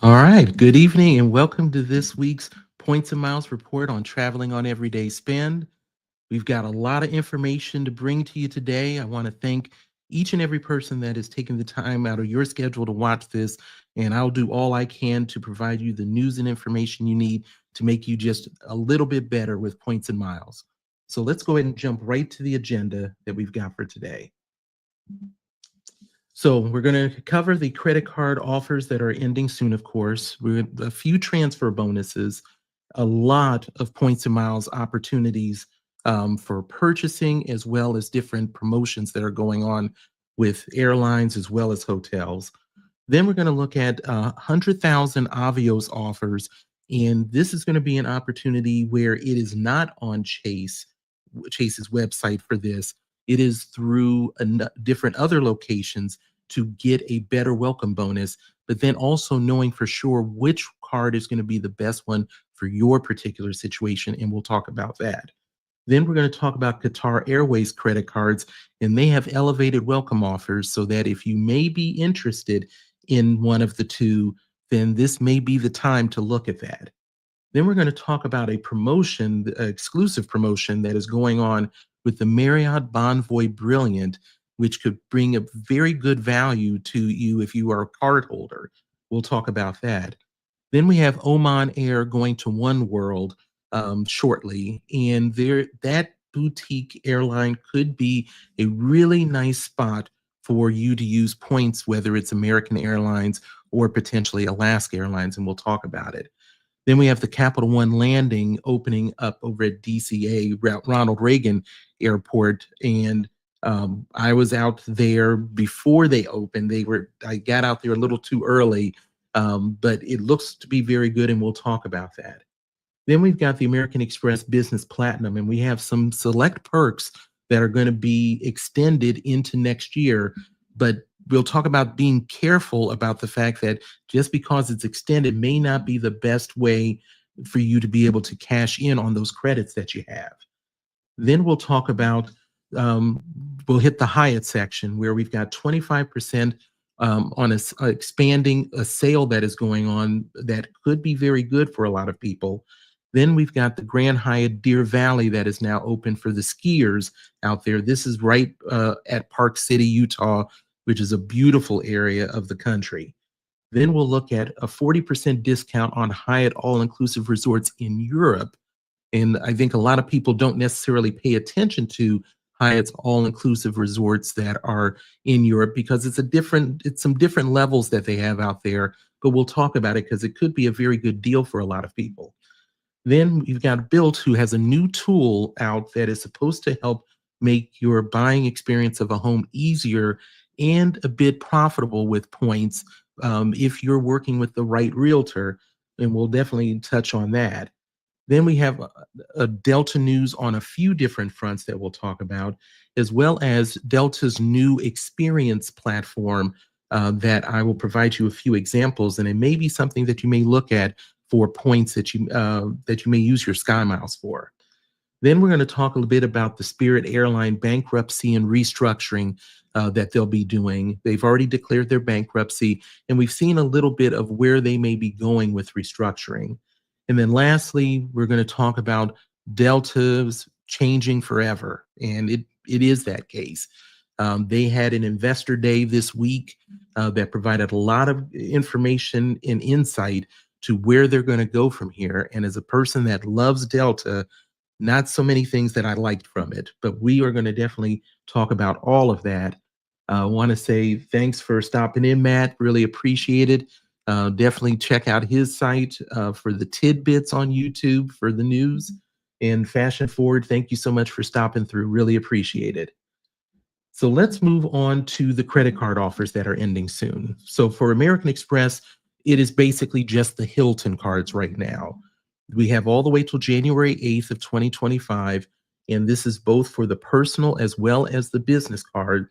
All right. Good evening and welcome to this week's Points and Miles report on traveling on everyday spend. We've got a lot of information to bring to you today. I want to thank each and every person that has taken the time out of your schedule to watch this, and I'll do all I can to provide you the news and information you need to make you just a little bit better with points and miles. So let's go ahead and jump right to the agenda that we've got for today. So we're going to cover the credit card offers that are ending soon, of course. We're a few transfer bonuses, a lot of points and miles opportunities for purchasing, as well as different promotions that are going on with airlines as well as hotels. Then we're going to look at 100,000 Avios offers, and this is going to be an opportunity where it is not on Chase's website for this. It is through different other locations to get a better welcome bonus, but then also knowing for sure which card is going to be the best one for your particular situation, and we'll talk about that. Then we're going to talk about Qatar Airways credit cards, and they have elevated welcome offers so that if you may be interested in one of the two, then this may be the time to look at that. Then we're going to talk about a promotion, exclusive promotion that is going on with the Marriott Bonvoy Brilliant, which could bring a very good value to you if you are a card holder. We'll talk about that. Then we have Oman Air going to Oneworld shortly, and that boutique airline could be a really nice spot for you to use points, whether it's American Airlines or potentially Alaska Airlines, and we'll talk about it. Then we have the Capital One landing opening up over at DCA, Ronald Reagan Airport, and I was out there before they opened. I got out there a little too early, but it looks to be very good, and we'll talk about that. Then we've got the American Express Business Platinum, and we have some select perks that are going to be extended into next year. But we'll talk about being careful about the fact that just because it's extended may not be the best way for you to be able to cash in on those credits that you have. Then we'll talk about, um, we'll hit the Hyatt section where we've got 25% on expanding a sale that is going on that could be very good for a lot of people. Then we've got the Grand Hyatt Deer Valley that is now open for the skiers out there. This is right at Park City, Utah, which is a beautiful area of the country. Then we'll look at a 40% discount on Hyatt all-inclusive resorts in Europe. And I think a lot of people don't necessarily pay attention to Hyatt's all-inclusive resorts that are in Europe because it's some different levels that they have out there. But we'll talk about it because it could be a very good deal for a lot of people. Then you've got Bilt, who has a new tool out that is supposed to help make your buying experience of a home easier and a bit profitable with points if you're working with the right realtor. And we'll definitely touch on that. Then we have a Delta news on a few different fronts that we'll talk about, as well as Delta's new experience platform that I will provide you a few examples, and it may be something that you may look at for points that you may use your Sky Miles for. Then we're going to talk a little bit about the Spirit Airline bankruptcy and restructuring that they'll be doing. They've already declared their bankruptcy, and we've seen a little bit of where they may be going with restructuring. And then lastly, we're going to talk about Delta's changing forever, and it is that case. They had an investor day this week that provided a lot of information and insight to where they're going to go from here. And as a person that loves Delta, not so many things that I liked from it, but we are going to definitely talk about all of that. I want to say thanks for stopping in, Matt. Really appreciate it. Definitely check out his site for the tidbits on YouTube for the news. And Fashion Forward, thank you so much for stopping through. Really appreciate it. So let's move on to the credit card offers that are ending soon. So for American Express, it is basically just the Hilton cards right now. We have all the way till January 8th of 2025, and this is both for the personal as well as the business card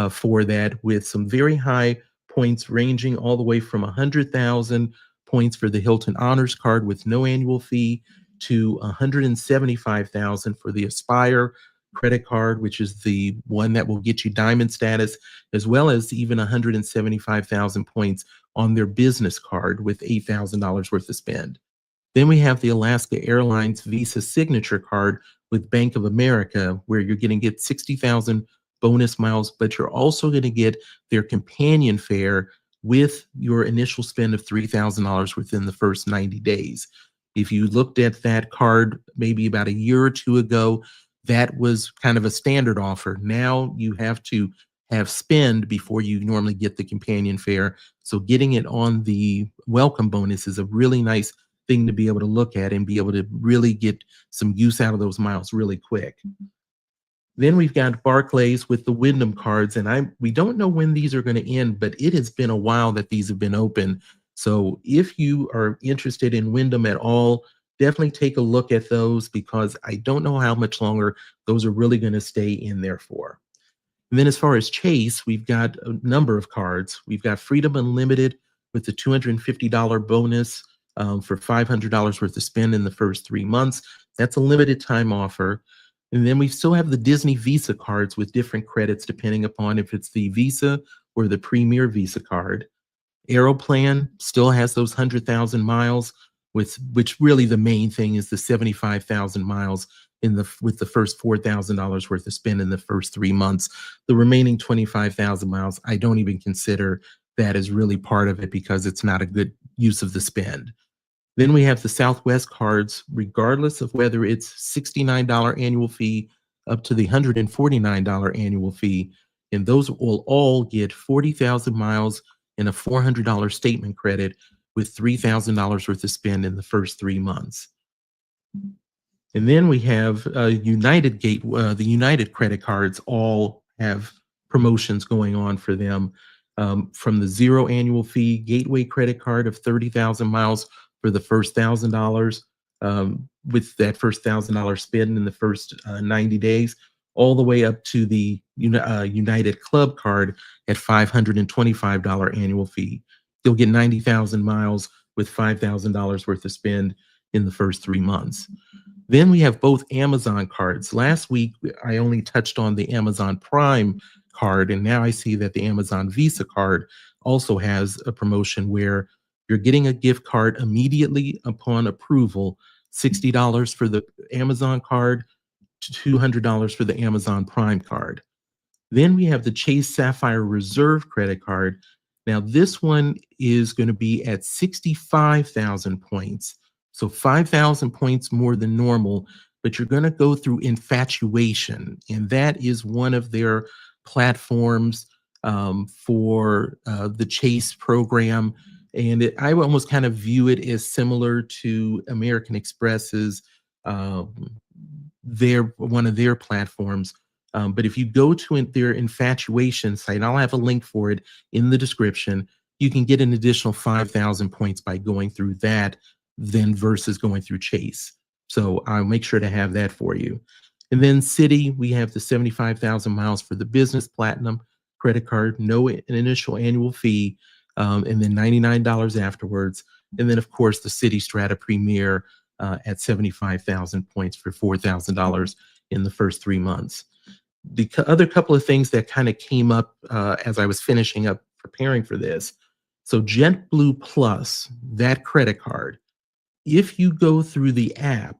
for that, with some very high points ranging all the way from 100,000 points for the Hilton Honors card with no annual fee to 175,000 for the Aspire credit card, which is the one that will get you diamond status, as well as even 175,000 points on their business card with $8,000 worth of spend. Then we have the Alaska Airlines Visa Signature Card with Bank of America, where you're going to get 60,000 bonus miles, but you're also going to get their companion fare with your initial spend of $3,000 within the first 90 days. If you looked at that card maybe about a year or two ago, that was kind of a standard offer. Now you have to have spend before you normally get the companion fare. So getting it on the welcome bonus is a really nice thing to be able to look at and be able to really get some use out of those miles really quick. Then we've got Barclays with the Wyndham cards, and we don't know when these are going to end, but it has been a while that these have been open. So if you are interested in Wyndham at all, definitely take a look at those, because I don't know how much longer those are really going to stay in there for. And then as far as Chase, we've got a number of cards. We've got Freedom Unlimited with the $250 bonus for $500 worth of spend in the first 3 months. That's a limited time offer. And then we still have the Disney Visa cards with different credits depending upon if it's the Visa or the Premier Visa card. Aeroplan still has those 100,000 miles, which really the main thing is the 75,000 miles with the first $4,000 worth of spend in the first 3 months. The remaining 25,000 miles, I don't even consider that as really part of it because it's not a good use of the spend. Then we have the Southwest cards, regardless of whether it's $69 annual fee up to the $149 annual fee. And those will all get 40,000 miles and a $400 statement credit with $3,000 worth of spend in the first 3 months. And then we have the United credit cards all have promotions going on for them. From the 0 annual fee Gateway credit card of 30,000 miles for the first $1,000, with that first $1,000 spend in the first 90 days, all the way up to the United Club card at $525 annual fee. You'll get 90,000 miles with $5,000 worth of spend in the first 3 months. Then we have both Amazon cards. Last week, I only touched on the Amazon Prime card, and now I see that the Amazon Visa card also has a promotion where you're getting a gift card immediately upon approval, $60 for the Amazon card, $200 for the Amazon Prime card. Then we have the Chase Sapphire Reserve credit card. Now, this one is going to be at 65,000 points. So 5,000 points more than normal, but you're going to go through Infatuation. And that is one of their platforms for the Chase program. And I almost kind of view it as similar to American Express's, one of their platforms. But if you go to their Infatuation site, I'll have a link for it in the description, you can get an additional 5,000 points by going through that than versus going through Chase. So I'll make sure to have that for you. And then Citi, we have the 75,000 miles for the Business Platinum credit card, no initial annual fee, and then $99 afterwards. And then, of course, the Citi Strata Premier at 75,000 points for $4,000 in the first 3 months. The other couple of things that kind of came up as I was finishing up preparing for this. So JetBlue Plus, that credit card, if you go through the app,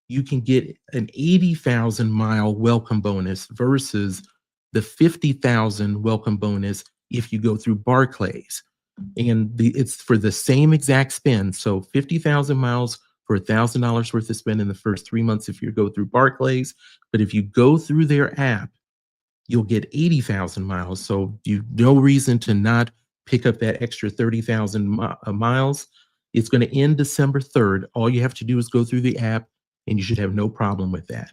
you can get an 80,000 mile welcome bonus versus the 50,000 welcome bonus if you go through Barclays. And it's for the same exact spend. So 50,000 miles for $1,000 worth of spend in the first 3 months if you go through Barclays. But if you go through their app, you'll get 80,000 miles. So no reason to not pick up that extra 30,000 miles. It's going to end December 3rd. All you have to do is go through the app, and you should have no problem with that.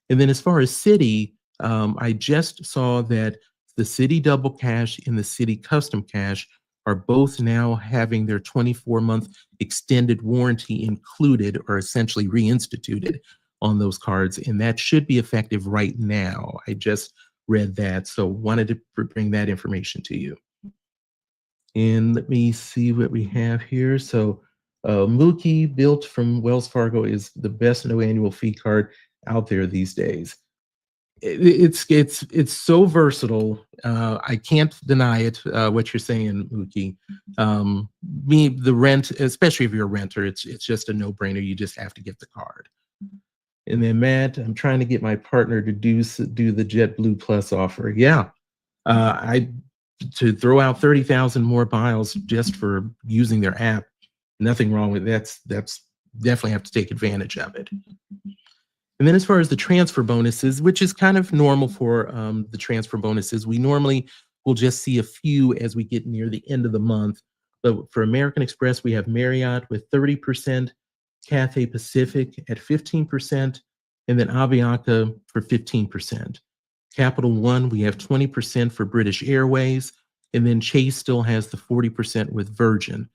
And then as far as Citi, I just saw that the Citi Double Cash and the Citi Custom Cash are both now having their 24-month extended warranty included, or essentially reinstituted on those cards. And that should be effective right now. I just read that, so wanted to bring that information to you. And let me see what we have here. So Mookie Bilt from Wells Fargo is the best no annual fee card out there these days. It's so versatile. I can't deny it. What you're saying, Mookie. The rent, especially if you're a renter, it's just a no-brainer. You just have to get the card. And then Matt, I'm trying to get my partner to do the JetBlue Plus offer. Yeah, I to throw out 30,000 more miles just for using their app. Nothing wrong with that. That's definitely have to take advantage of it. And then as far as the transfer bonuses, which is kind of normal for the transfer bonuses, we normally will just see a few as we get near the end of the month. But for American Express, we have Marriott with 30%, Cathay Pacific at 15%, and then Avianca for 15%. Capital One, we have 20% for British Airways, and then Chase still has the 40% with Virgin.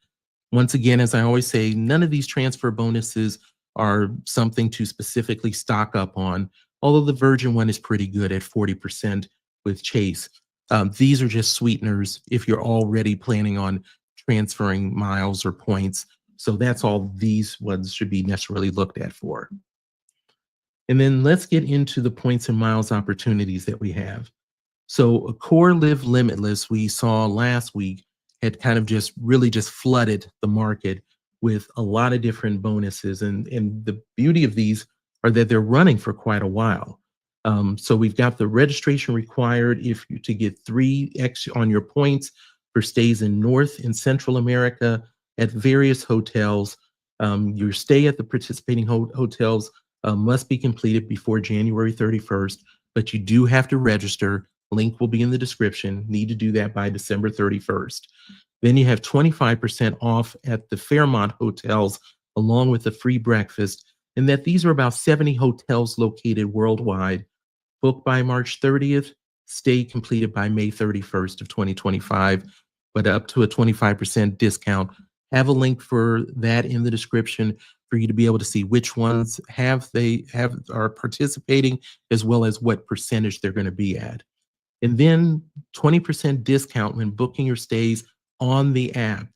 Once again, as I always say, none of these transfer bonuses are something to specifically stock up on, although the Virgin one is pretty good at 40% with Chase. These are just sweeteners if you're already planning on transferring miles or points. So that's all these ones should be necessarily looked at for. And then let's get into the points and miles opportunities that we have. So Accor Live Limitless, we saw last week, had kind of just really just flooded the market with a lot of different bonuses. And the beauty of these are that they're running for quite a while. So we've got the registration required if you to get 3x on your points for stays in North and Central America at various hotels. Your stay at the participating hotels must be completed before January 31st, but you do have to register. Link will be in the description. Need to do that by December 31st. Then you have 25% off at the Fairmont hotels, along with a free breakfast, and that these are about 70 hotels located worldwide. Book by March 30th, stay completed by May 31st of 2025, but up to a 25% discount. Have a link for that in the description for you to be able to see which ones are participating, as well as what percentage they're going to be at. And then 20% discount when booking your stays on the app.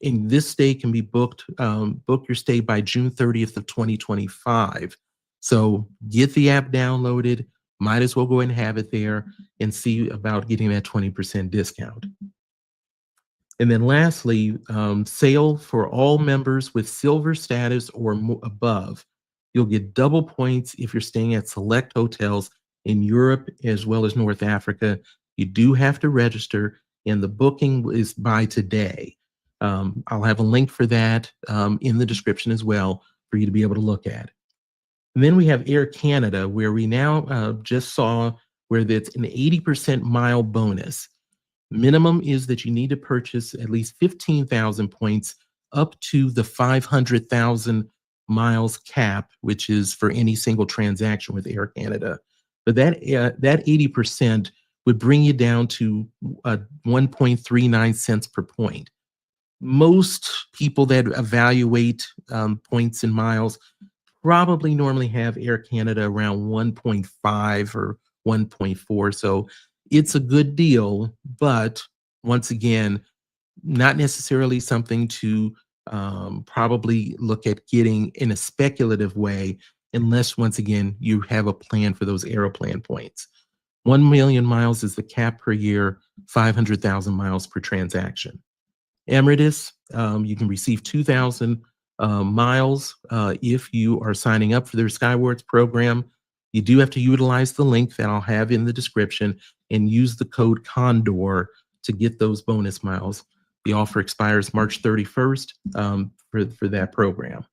And this stay can be book your stay by June 30th of 2025. So get the app downloaded, might as well go ahead and have it there and see about getting that 20% discount. And then lastly, sale for all members with silver status or above. You'll get double points if you're staying at select hotels in Europe as well as North Africa. You do have to register, and the booking is by today. I'll have a link for that in the description as well for you to be able to look at. And then we have Air Canada, where we now just saw where it's an 80% mile bonus. Minimum is that you need to purchase at least 15,000 points up to the 500,000 miles cap, which is for any single transaction with Air Canada. But that 80% would bring you down to 1.39 cents per point. Most people that evaluate points and miles probably normally have Air Canada around 1.5 or 1.4. So it's a good deal, but once again, not necessarily something to probably look at getting in a speculative way, unless, once again, you have a plan for those Aeroplan points. 1 million miles is the cap per year, 500,000 miles per transaction. Emirates, you can receive 2,000 miles if you are signing up for their Skywards program. You do have to utilize the link that I'll have in the description and use the code CONDOR to get those bonus miles. The offer expires March 31st for that program.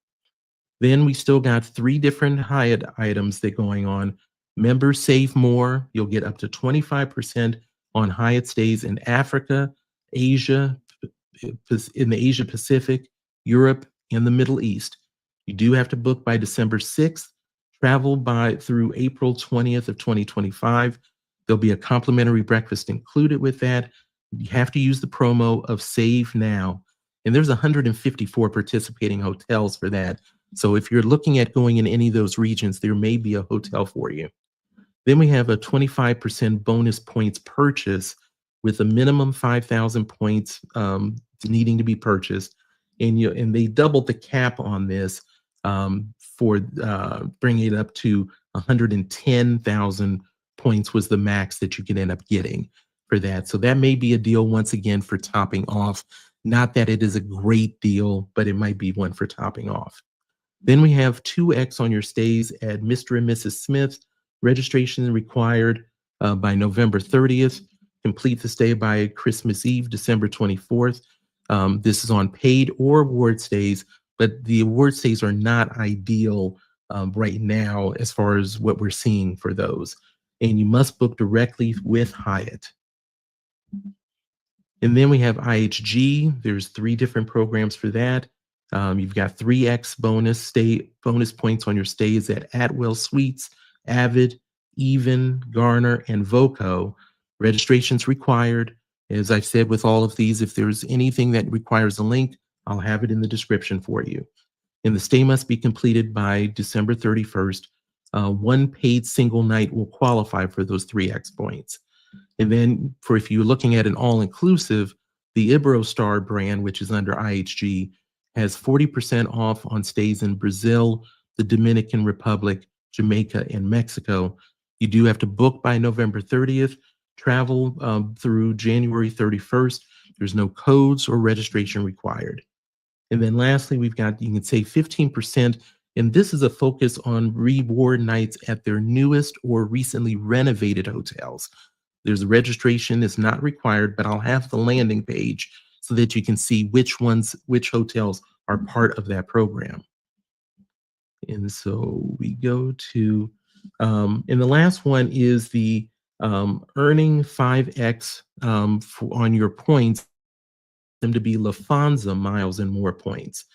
Then we still got 3 different Hyatt items that going on. Members save more. You'll get up to 25% on Hyatt stays in Africa, Asia, in the Asia Pacific, Europe, and the Middle East. You do have to book by December 6th. Travel through April 20th of 2025. There'll be a complimentary breakfast included with that. You have to use the promo of Save Now. And there's 154 participating hotels for that. So if you're looking at going in any of those regions, there may be a hotel for you. Then we have a 25% bonus points purchase with a minimum 5,000 points needing to be purchased. And they doubled the cap on this for bringing it up to 110,000 points was the max that you could end up getting for that. So that may be a deal once again for topping off. Not that it is a great deal, but it might be one for topping off. Then we have 2x on your stays at Mr. and Mrs. Smith. Registration required by November 30th. Complete the stay by Christmas Eve, December 24th. This is on paid or award stays, but the award stays are not ideal right now as far as what we're seeing for those. And you must book directly with Hyatt. And then we have IHG. There's 3 different programs for that. You've got 3x bonus points on your stays at Atwell Suites, Avid, Even, Garner, and Voco. Registration's required. As I've said with all of these, if there's anything that requires a link, I'll have it in the description for you. And the stay must be completed by December 31st. One paid single night will qualify for those 3x points. And then for if you're looking at an all-inclusive, the Iberostar brand, which is under IHG, has 40% off on stays in Brazil, the Dominican Republic, Jamaica, and Mexico. You do have to book by November 30th, travel through January 31st. There's no codes or registration required. And then lastly, we've got, you can say 15%, and this is a focus on reward nights at their newest or recently renovated hotels. There's a registration that's not required, but I'll have the landing page so that you can see which hotels are part of that program. And so we go to, and the last one is the earning 5x on your points, them to be Lufthansa miles and more points.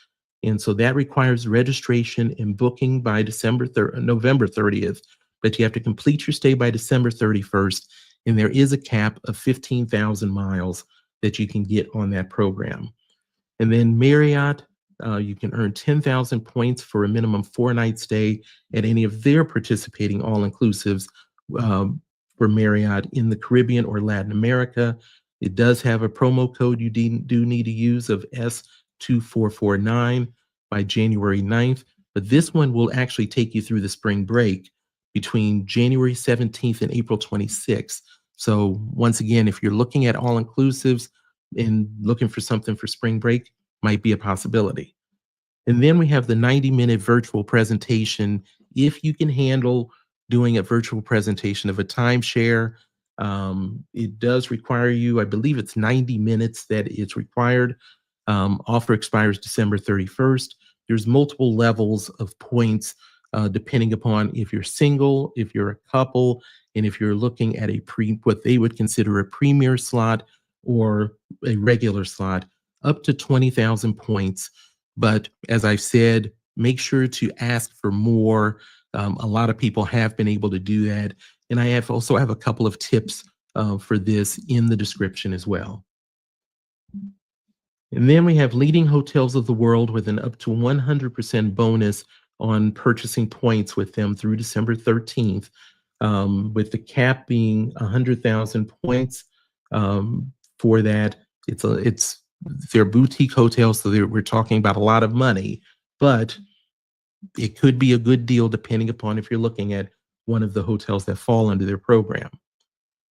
And so that requires registration and booking by November 30th, but you have to complete your stay by December 31st. And there is a cap of 15,000 miles that you can get on that program. And then Marriott, you can earn 10,000 points for a minimum 4-night stay at any of their participating all-inclusives for Marriott in the Caribbean or Latin America. It does have a promo code you do need to use of S2449 by January 9th, but this one will actually take you through the spring break between January 17th and April 26th. So once again, if you're looking at all-inclusives and looking for something for spring break, might be a possibility. And then we have the 90-minute virtual presentation. If you can handle doing a virtual presentation of a timeshare, it does require you, I believe it's 90 minutes that it's required. Offer expires December 31st. There's multiple levels of points depending upon if you're single, if you're a couple, and if you're looking at what they would consider a premier slot or a regular slot, up to 20,000 points. But as I've said, make sure to ask for more. A lot of people have been able to do that. And I also have a couple of tips for this in the description as well. And then we have leading hotels of the world with an up to 100% bonus on purchasing points with them through December 13th, with the cap being 100,000 points for that. They're boutique hotels, so we're talking about a lot of money, but it could be a good deal depending upon if you're looking at one of the hotels that fall under their program.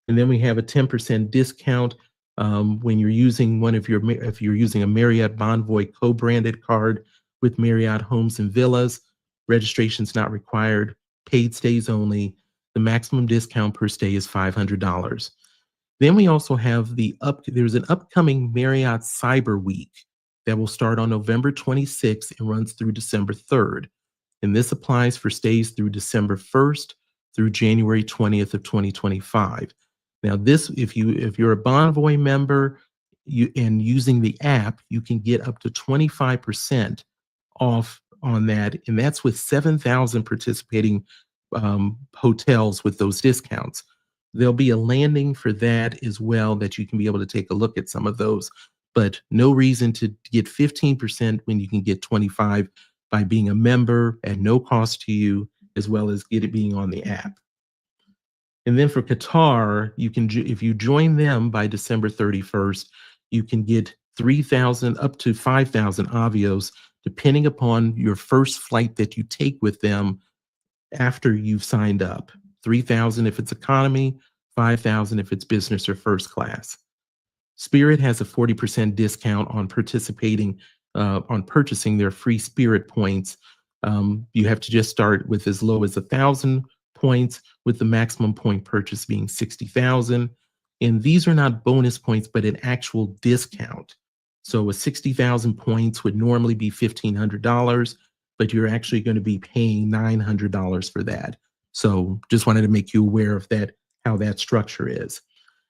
And then we have a 10% discount when you're using if you're using a Marriott Bonvoy co-branded card with Marriott Homes and Villas. Registration's not required, paid stays only. The maximum discount per stay is $500. Then we also have there's an upcoming Marriott Cyber Week that will start on November 26th and runs through December 3rd. And this applies for stays through December 1st through January 20th of 2025. Now this, if you're a Bonvoy member and using the app, you can get up to 25% off on that. And that's with 7,000 participating hotels with those discounts. There'll be a landing for that as well that you can be able to take a look at some of those, but no reason to get 15% when you can get 25 by being a member at no cost to you, as well as being on the app. And then for Qatar, if you join them by December 31st, you can get 3,000 up to 5,000 Avios, depending upon your first flight that you take with them after you've signed up. $3,000 if it's economy, $5,000 if it's business or first class. Spirit has a 40% discount on purchasing their free Spirit points. You have to just start with as low as 1,000 points, with the maximum point purchase being 60,000. And these are not bonus points, but an actual discount. So a 60,000 points would normally be $1,500, but you're actually going to be paying $900 for that. So just wanted to make you aware of that, how that structure is.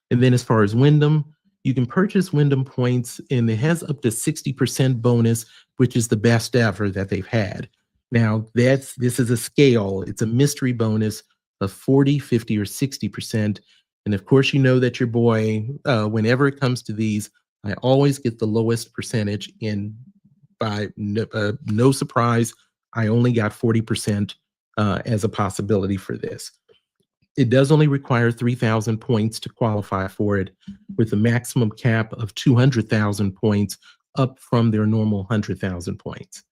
And then as far as Wyndham, you can purchase Wyndham points, and it has up to 60% bonus, which is the best ever that they've had. Now, this is a scale. It's a mystery bonus of 40, 50, or 60%. And of course, you know that your boy, whenever it comes to these, I always get the lowest percentage, and by no surprise, I only got 40% as a possibility for this. It does only require 3,000 points to qualify for it, with a maximum cap of 200,000 points, up from their normal 100,000 points.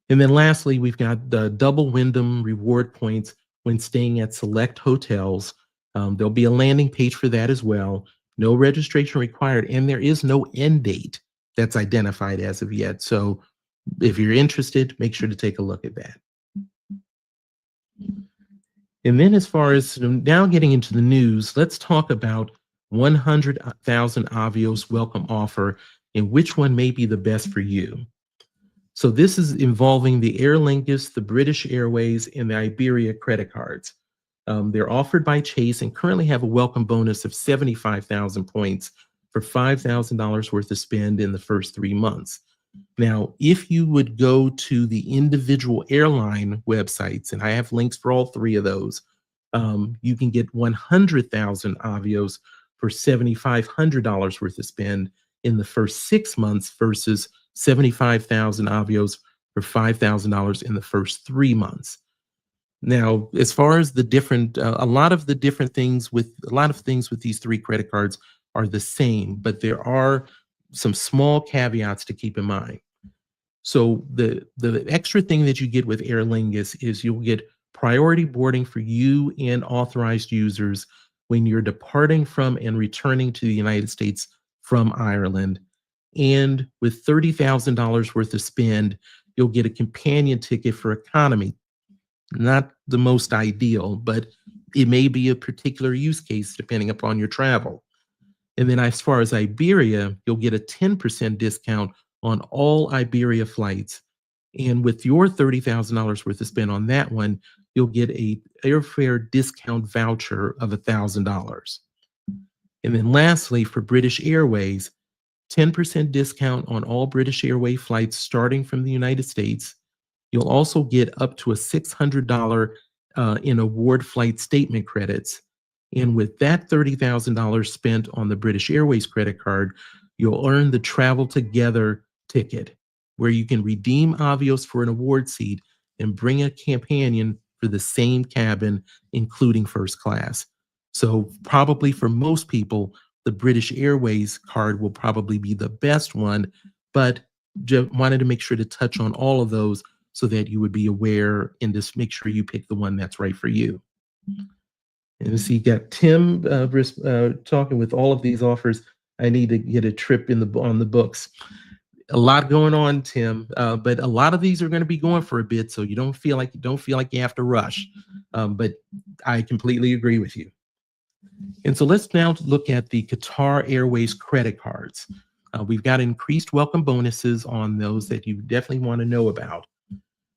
And then lastly, we've got the double Wyndham reward points when staying at select hotels. There'll be a landing page for that as well. No registration required, and there is no end date that's identified as of yet. So if you're interested, make sure to take a look at that. And then as far as now getting into the news, let's talk about 100,000 Avios welcome offer and which one may be the best for you. So this is involving the Aer Lingus, the British Airways, and the Iberia credit cards. They're offered by Chase and currently have a welcome bonus of 75,000 points for $5,000 worth of spend in the first 3 months. Now, if you would go to the individual airline websites, and I have links for all 3 of those, you can get 100,000 Avios for $7,500 worth of spend in the first 6 months versus 75,000 Avios for $5,000 in the first 3 months. Now, as far as the different, a lot of things with these 3 credit cards are the same, but there are some small caveats to keep in mind. So the extra thing that you get with Aer Lingus is you'll get priority boarding for you and authorized users when you're departing from and returning to the United States from Ireland. And with $30,000 worth of spend, you'll get a companion ticket for economy. Not the most ideal, but it may be a particular use case depending upon your travel. And then as far as Iberia, you'll get a 10% discount on all Iberia flights. And with your $30,000 worth of spend on that one, you'll get a airfare discount voucher of $1,000. And then lastly, for British Airways, 10% discount on all British Airways flights starting from the United States. You'll also get up to a $600 in award flight statement credits. And with that $30,000 spent on the British Airways credit card, you'll earn the Travel Together ticket, where you can redeem Avios for an award seat and bring a companion for the same cabin, including first class. So probably for most people, the British Airways card will probably be the best one, but just wanted to make sure to touch on all of those so that you would be aware and just make sure you pick the one that's right for you. And so you got Tim talking with all of these offers. I need to get a trip on the books. A lot going on, Tim, but a lot of these are going to be going for a bit, so you don't feel like you have to rush. But I completely agree with you. And so let's now look at the Qatar Airways credit cards. We've got increased welcome bonuses on those that you definitely want to know about.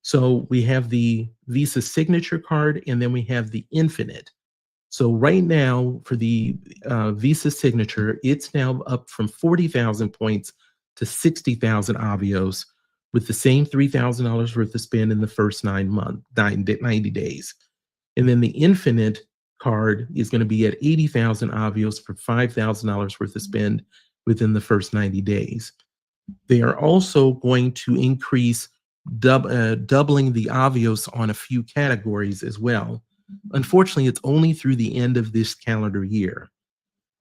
So we have the Visa Signature card, and then we have the Infinite. So right now for the Visa Signature, it's now up from 40,000 points to 60,000 Avios, with the same $3,000 worth of spend in the first 90 days. And then the Infinite card is going to be at 80,000 Avios for $5,000 worth of spend within the first 90 days. They are also going to increase doubling the Avios on a few categories as well. Unfortunately, it's only through the end of this calendar year.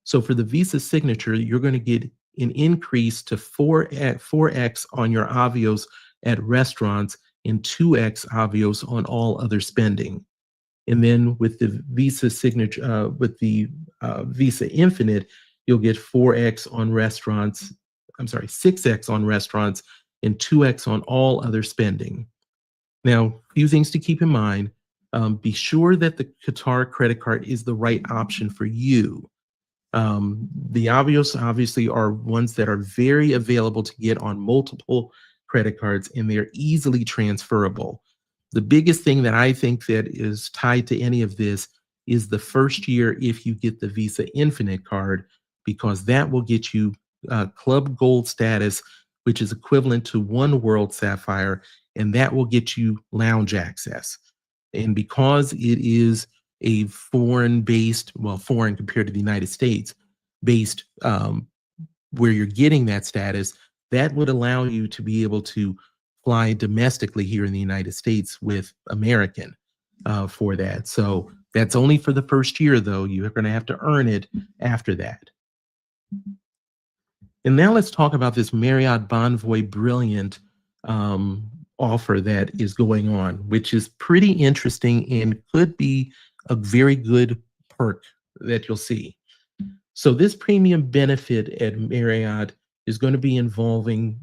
So for the Visa Signature, you're going to get an increase to 4x on your Avios at restaurants and 2x Avios on all other spending. And then with the Visa signature, with the Visa Infinite, you'll get 4x on restaurants. I'm sorry, 6x on restaurants and 2x on all other spending. Now, a few things to keep in mind. Be sure that the Qatar credit card is the right option for you. The Avios obviously are ones that are very available to get on multiple credit cards, and they're easily transferable. The biggest thing that I think that is tied to any of this is the first year if you get the Visa Infinite card, because that will get you Club Gold status, which is equivalent to Oneworld Sapphire, and that will get you lounge access. And because it is a foreign-based, well, foreign compared to the United States, based where you're getting that status, that would allow you to be able to fly domestically here in the United States with American for that. So that's only for the first year, though. You're going to have to earn it after that. And now let's talk about this Marriott Bonvoy Brilliant offer that is going on, which is pretty interesting and could be a very good perk that you'll see. So this premium benefit at Marriott is going to be involving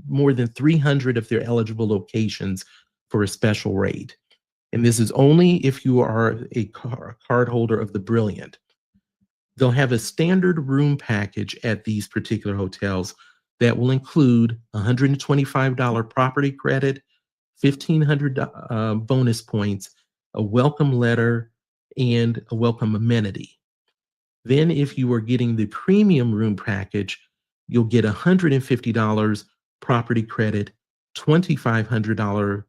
more than 300 of their eligible locations for a special rate. And this is only if you are a card holder of the Brilliant. They'll have a standard room package at these particular hotels that will include $125 property credit, $1,500 bonus points, a welcome letter, and a welcome amenity. Then if you are getting the premium room package, you'll get $150 property credit, $2,500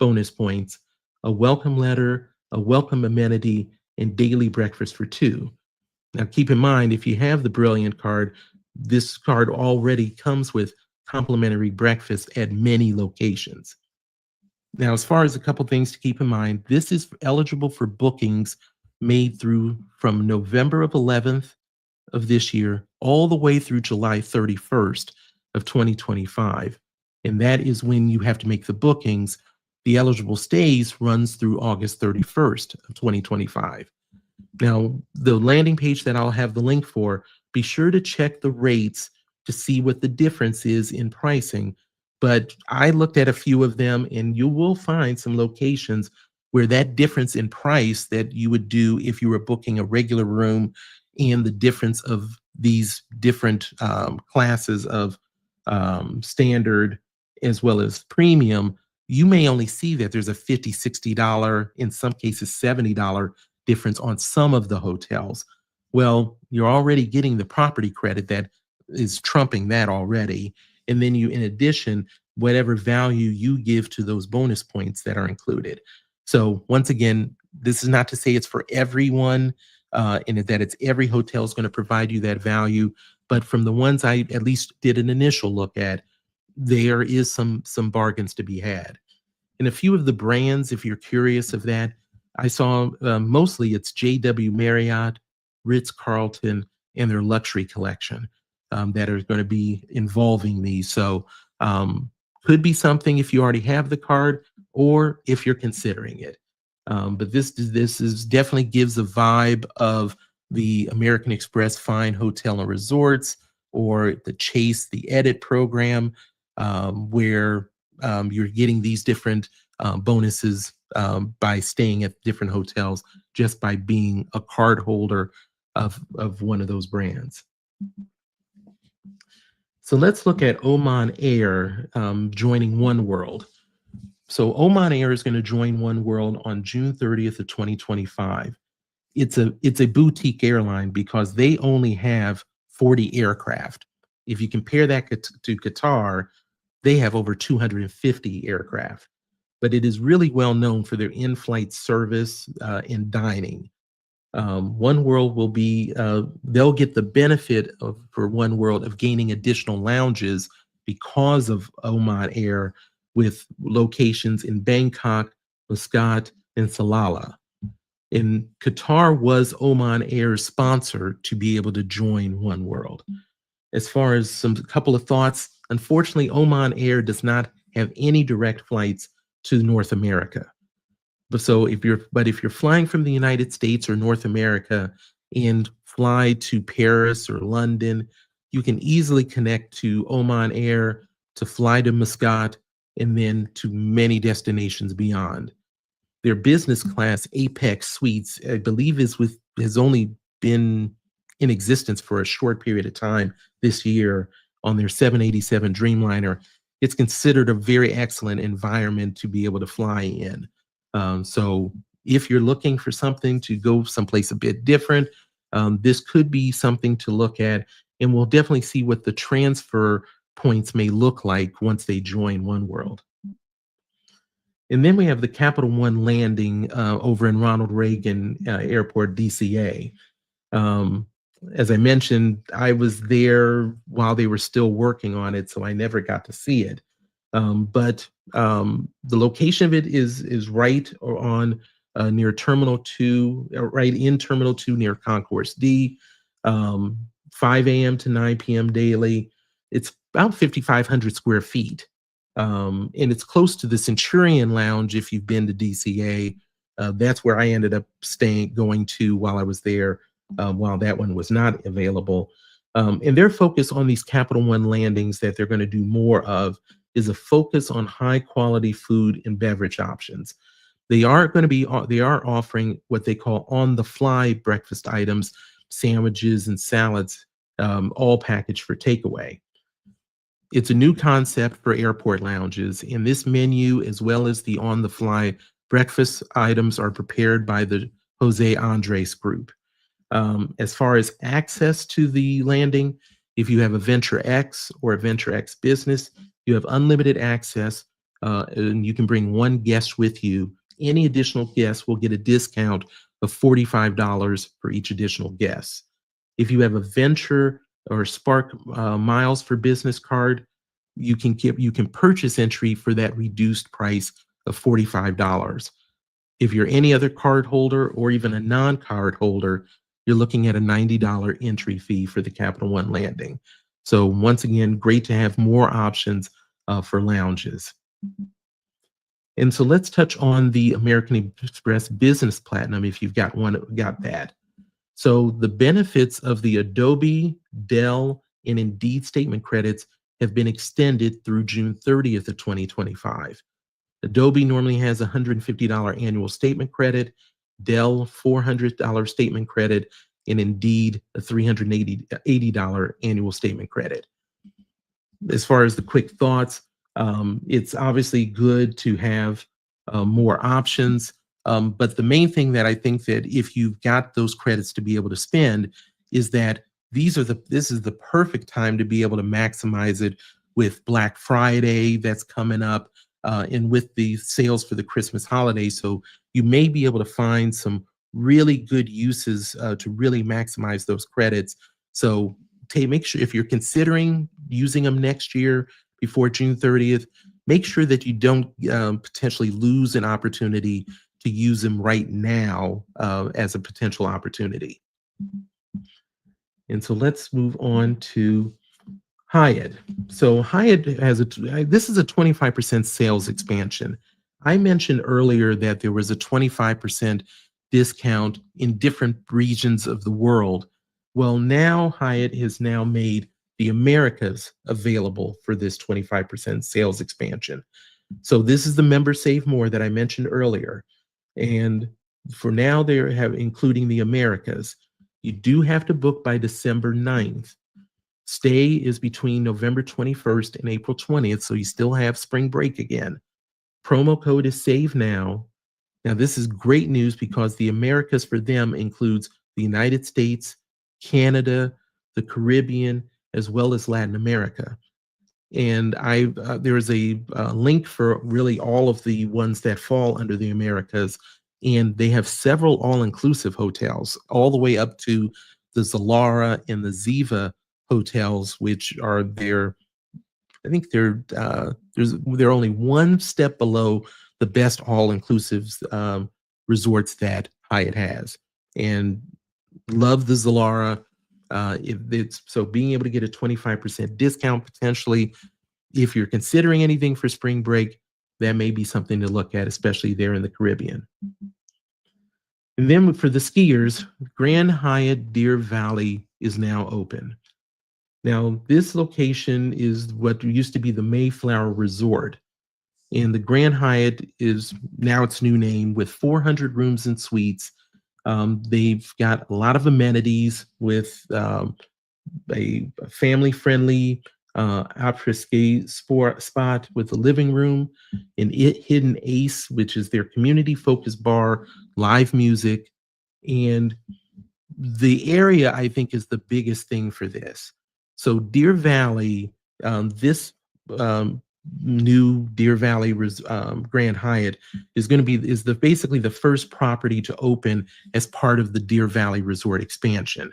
bonus points, a welcome letter, a welcome amenity, and daily breakfast for two. Now keep in mind, if you have the Brilliant card, this card already comes with complimentary breakfast at many locations. Now, as far as a couple things to keep in mind, this is eligible for bookings made through from November of 11th of this year all the way through July 31st of 2025. And that is when you have to make the bookings. The eligible stays runs through August 31st of 2025. Now, the landing page that I'll have the link for, be sure to check the rates to see what the difference is in pricing. But I looked at a few of them, and you will find some locations where that difference in price that you would do if you were booking a regular room and the difference of these different classes of standard as well as premium, you may only see that there's a $50, $60, in some cases $70 difference on some of the hotels. Well, you're already getting the property credit that is trumping that already. And then you, in addition, whatever value you give to those bonus points that are included. So once again, this is not to say it's for everyone and that it's every hotel is going to provide you that value. But from the ones I at least did an initial look at, there is some bargains to be had. And a few of the brands, if you're curious of that, I saw mostly it's JW Marriott, Ritz-Carlton, and their luxury collection that are going to be involving these. So could be something if you already have the card or if you're considering it. But this is definitely gives a vibe of the American Express Fine Hotel and Resorts or the Chase, the Edit program, where you're getting these different bonuses by staying at different hotels just by being a card holder of one of those brands. So let's look at Oman Air joining Oneworld. So Oman Air is going to join Oneworld on June 30th of 2025. It's a boutique airline because they only have 40 aircraft. If you compare that to Qatar, they have over 250 aircraft. But it is really well known for their in-flight service and dining. Oneworld will be, they'll get the benefit for Oneworld of gaining additional lounges because of Oman Air with locations in Bangkok, Muscat, and Salalah. And Qatar was Oman Air's sponsor to be able to join Oneworld. As far as a couple of thoughts, unfortunately, Oman Air does not have any direct flights to North America. But if you're flying from the United States or North America and fly to Paris or London, you can easily connect to Oman Air to fly to Muscat and then to many destinations beyond. Their business class Apex suites, I believe, has only been in existence for a short period of time this year on their 787 Dreamliner. It's considered a very excellent environment to be able to fly in. So if you're looking for something to go someplace a bit different, this could be something to look at, and we'll definitely see what the transfer points may look like once they join Oneworld. And then we have the Capital One landing over in Ronald Reagan Airport, DCA. As I mentioned, I was there while they were still working on it, so I never got to see it. But the location of it is right on near Terminal 2, right in Terminal 2 near Concourse D, 5 a.m. to 9 p.m. daily. It's about 5,500 square feet. And it's close to the Centurion Lounge if you've been to DCA. That's where I ended up going to while I was there, while that one was not available. And their focus on these Capital One landings that they're going to do more of is a focus on high quality food and beverage options. They are offering what they call on the fly breakfast items, sandwiches and salads, all packaged for takeaway. It's a new concept for airport lounges, and this menu, as well as the on-the-fly breakfast items, are prepared by the Jose Andres Group. As far as access to the landing, if you have a Venture X or a Venture X business, you have unlimited access, and you can bring one guest with you. Any additional guest will get a discount of $45 for each additional guest. If you have a Venture or Spark Miles for Business card, you can purchase entry for that reduced price of $45. If you're any other card holder or even a non-card holder, you're looking at a $90 entry fee for the Capital One landing. So once again, great to have more options for lounges. And so let's touch on the American Express Business Platinum if you've got that. So the benefits of the Adobe, Dell, and Indeed statement credits have been extended through June 30th of 2025. Adobe normally has a $150 annual statement credit, Dell $400 statement credit, and Indeed a $380 annual statement credit. As far as the quick thoughts, it's obviously good to have more options. But the main thing that I think that if you've got those credits to be able to spend is that this is the perfect time to be able to maximize it with Black Friday that's coming up and with the sales for the Christmas holiday. So you may be able to find some really good uses to really maximize those credits. So make sure if you're considering using them next year before June 30th, make sure that you don't potentially lose an opportunity to use them right now as a potential opportunity. And so let's move on to Hyatt. So Hyatt has this is a 25% sales expansion. I mentioned earlier that there was a 25% discount in different regions of the world. Well, now Hyatt has now made the Americas available for this 25% sales expansion. So this is the Member Save More that I mentioned earlier. And for now, they have including the Americas. You do have to book by December 9th. Stay is between November 21st and April 20th, so you still have spring break again. Promo code is Save Now. Now, this is great news because the Americas for them includes the United States, Canada, the Caribbean, as well as Latin America. And there is a link for really all of the ones that fall under the Americas, and they have several all-inclusive hotels, all the way up to the Zalara and the Ziva hotels, which are I think they're only one step below the best all-inclusive resorts that Hyatt has, and love the Zalara. So being able to get a 25% discount potentially if you're considering anything for spring break, that may be something to look at, especially there in the Caribbean. And then for the skiers, Grand Hyatt Deer Valley is now open. Now, this location is what used to be the Mayflower Resort. And the Grand Hyatt is now its new name with 400 rooms and suites. They've got a lot of amenities with a family-friendly après-ski spot with a living room, an hidden ace, which is their community-focused bar, live music, and the area I think is the biggest thing for this. So Deer Valley, this new Deer Valley Grand Hyatt is going to be basically the first property to open as part of the Deer Valley Resort expansion.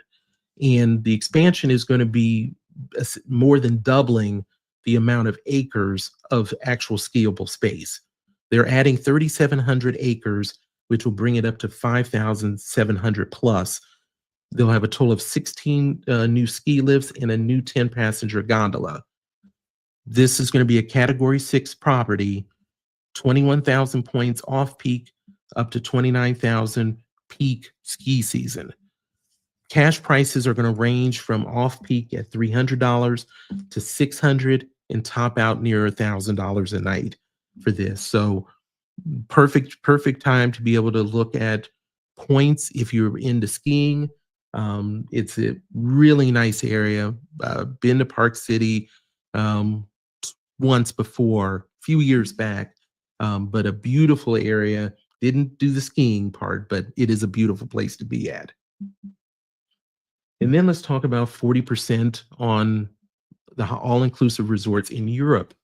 And the expansion is going to be more than doubling the amount of acres of actual skiable space. They're adding 3,700 acres, which will bring it up to 5,700 plus. They'll have a total of 16 new ski lifts and a new 10-passenger gondola. This is going to be a Category 6 property, 21,000 points off-peak, up to 29,000 peak ski season. Cash prices are going to range from off-peak at $300 to $600 and top out near $1,000 a night for this. So perfect time to be able to look at points if you're into skiing. It's a really nice area. Been to Park City once before, a few years back, but a beautiful area. Didn't do the skiing part, but it is a beautiful place to be at. And then let's talk about 40% on the all-inclusive resorts in Europe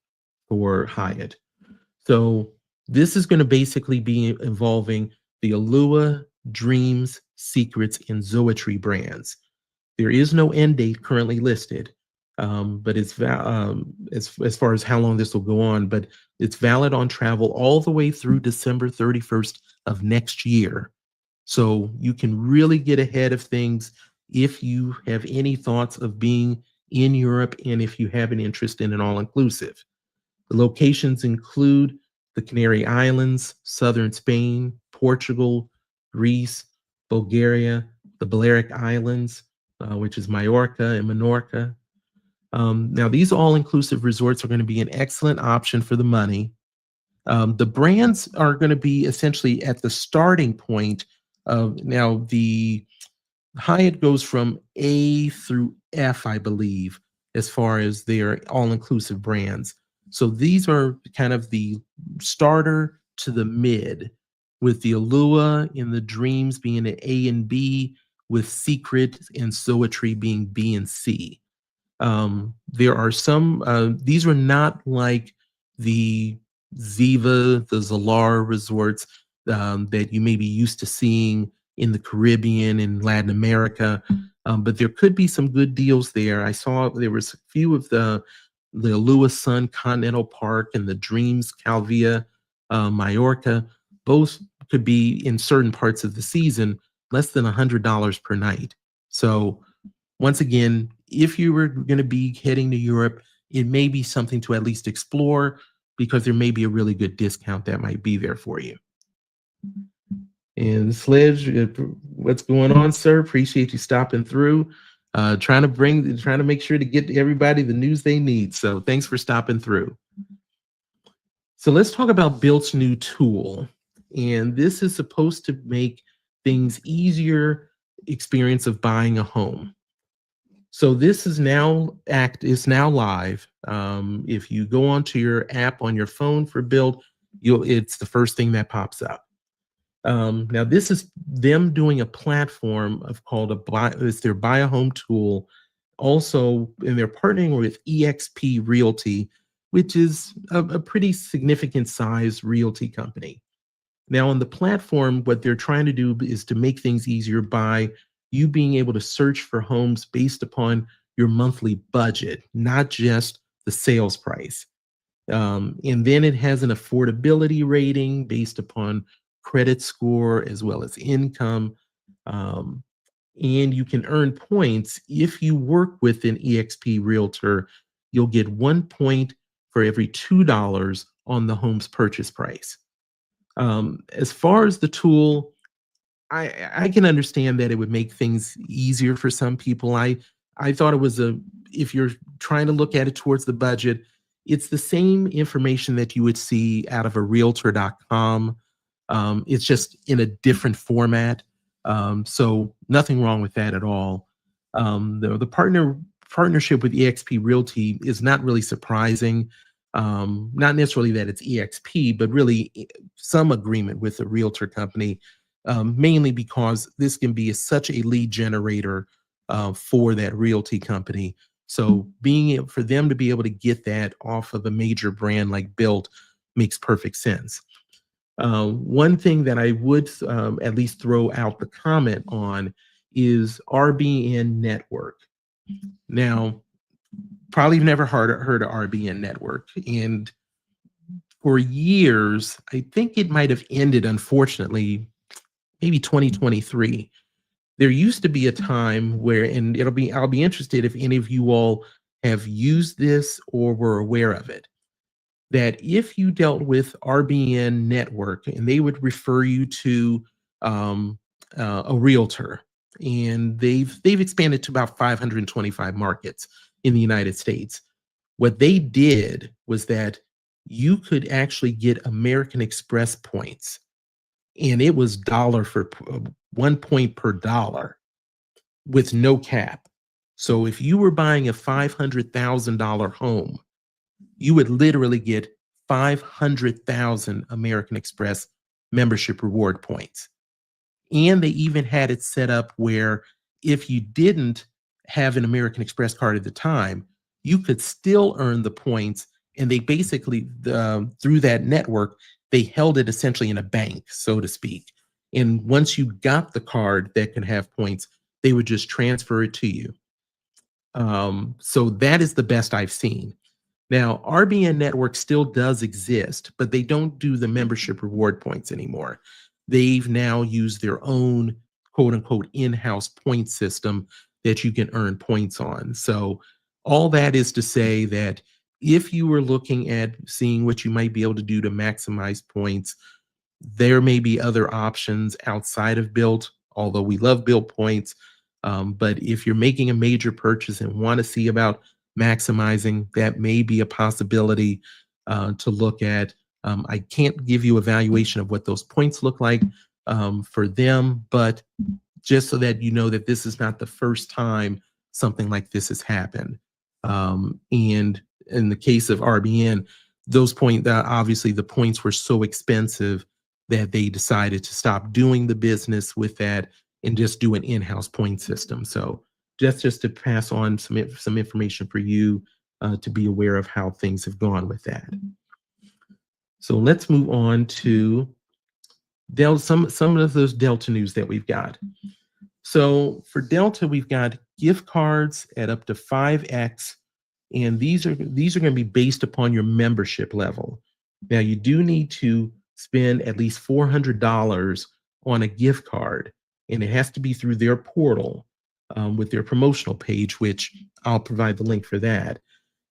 for Hyatt. So this is going to basically be involving the Alua, Dreams, Secrets, and Zoetry brands. There is no end date currently listed, but it's as far as how long this will go on, but it's valid on travel all the way through December 31st of next year. So you can really get ahead of things if you have any thoughts of being in Europe and if you have an interest in an all-inclusive. The locations include the Canary Islands, southern Spain, Portugal, Greece, Bulgaria, the Balearic Islands, which is Majorca and Menorca. Now, these all-inclusive resorts are going to be an excellent option for the money. The brands are going to be essentially at the starting point of, now the Hyatt goes from A through F, I believe, as far as their all-inclusive brands. So these are kind of the starter to the mid, with the Alua and the Dreams being an A and B, with Secret and Zoetry being B and C. There are some, these are not like the Ziva, the Zilara resorts that you may be used to seeing in the Caribbean and Latin America, but there could be some good deals there. I saw there was a few of the Alua Sun Continental Park and the Dreams Calvia Majorca. Both could be in certain parts of the season less than $100 per night. So once again, if you were going to be heading to Europe, it may be something to at least explore, because there may be a really good discount that might be there for you. And Sledge, what's going on, sir? Appreciate you stopping through. Trying to make sure to get everybody the news they need. So thanks for stopping through. So let's talk about Bilt's new tool. And this is supposed to make things easier experience of buying a home. So this is now live. If you go onto your app on your phone for Bilt, it's the first thing that pops up. Now this is them doing a platform it's their buy a home tool. Also, and they're partnering with EXP Realty, which is a pretty significant size realty company. Now on the platform, what they're trying to do is to make things easier by you being able to search for homes based upon your monthly budget, not just the sales price. And then it has an affordability rating based upon credit score as well as income. And you can earn points. If you work with an EXP realtor, you'll get 1 point for every $2 on the home's purchase price. As far as the tool, I can understand that it would make things easier for some people. I thought it was if you're trying to look at it towards the budget, it's the same information that you would see out of a realtor.com. It's just in a different format. So nothing wrong with that at all. The partnership with eXp Realty is not really surprising. Not necessarily that it's eXp, but really some agreement with the realtor company, mainly because this can be such a lead generator for that realty company. So being able for them to be able to get that off of a major brand like Bilt makes perfect sense. One thing that I would at least throw out the comment on is RBN Network. Now, probably never heard of RBN Network. And for years, I think it might have ended, unfortunately, maybe 2023. There used to be a time where, and I'll be interested if any of you all have used this or were aware of it, that if you dealt with RBN Network and they would refer you to a realtor, and they've expanded to about 525 markets in the United States. What they did was that you could actually get American Express points, and it was dollar for 1 point per dollar with no cap. So if you were buying a $500,000 home, you would literally get 500,000 American Express membership reward points. And they even had it set up where if you didn't have an American Express card at the time, you could still earn the points. And they basically, through that network, they held it essentially in a bank, so to speak. And once you got the card that can have points, they would just transfer it to you. So that is the best I've seen. Now, RBN Network still does exist, but they don't do the membership reward points anymore. They've now used their own quote unquote in-house point system that you can earn points on. So all that is to say that if you were looking at seeing what you might be able to do to maximize points, there may be other options outside of Bilt, although we love Bilt points. But if you're making a major purchase and want to see about maximizing, that may be a possibility to look at. I can't give you a valuation of what those points look like for them, but just so that you know that this is not the first time something like this has happened. And in the case of RBN, those obviously the points were so expensive that they decided to stop doing the business with that and just do an in-house point system. So just to pass on some information for you to be aware of how things have gone with that. So let's move on to some of those Delta news that we've got. So for Delta, we've got gift cards at up to 5x, and these are going to be based upon your membership level. Now you do need to spend at least $400 on a gift card, and it has to be through their portal with their promotional page, which I'll provide the link for that.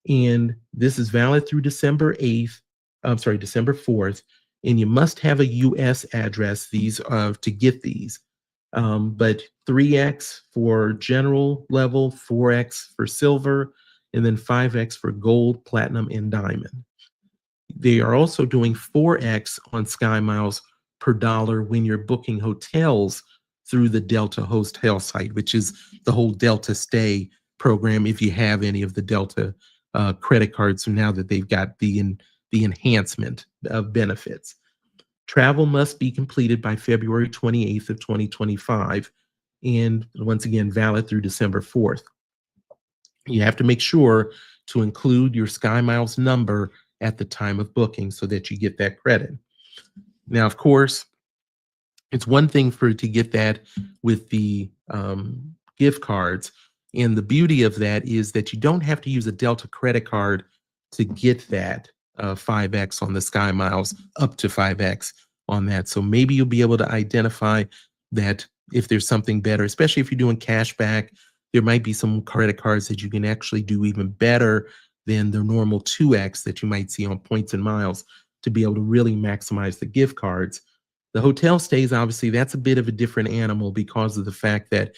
And this is valid through December 4th, and you must have a US address to get these. But 3x for general level, 4x for silver, and then 5x for gold, platinum, and diamond. They are also doing 4x on Sky Miles per dollar when you're booking hotels through the Delta Hotel site, which is the whole Delta Stay program if you have any of the Delta credit cards now that they've got the enhancement of benefits. Travel must be completed by February 28th of 2025, and once again, valid through December 4th. You have to make sure to include your Sky Miles number at the time of booking so that you get that credit. Now, of course, it's one thing to get that with the gift cards, and the beauty of that is that you don't have to use a Delta credit card to get that 5x on the Sky Miles, up to 5x on that. So maybe you'll be able to identify that if there's something better, especially if you're doing cash back, there might be some credit cards that you can actually do even better than the normal 2x that you might see on points and miles to be able to really maximize the gift cards. The hotel stays, obviously, that's a bit of a different animal because of the fact that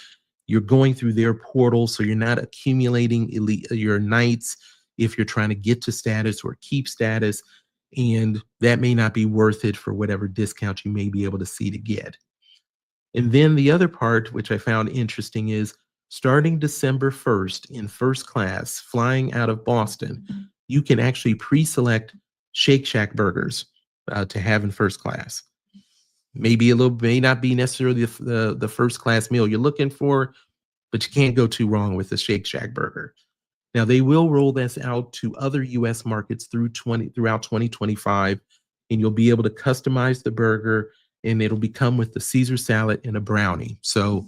you're going through their portal, so you're not accumulating your nights if you're trying to get to status or keep status, and that may not be worth it for whatever discount you may be able to see to get. And then the other part, which I found interesting, is starting December 1st in first class, flying out of Boston, you can actually pre-select Shake Shack burgers to have in first class. Maybe may not be necessarily the first class meal you're looking for, but you can't go too wrong with the Shake Shack burger. Now they will roll this out to other U.S. markets throughout 2025, and you'll be able to customize the burger, and it'll come with the Caesar salad and a brownie. So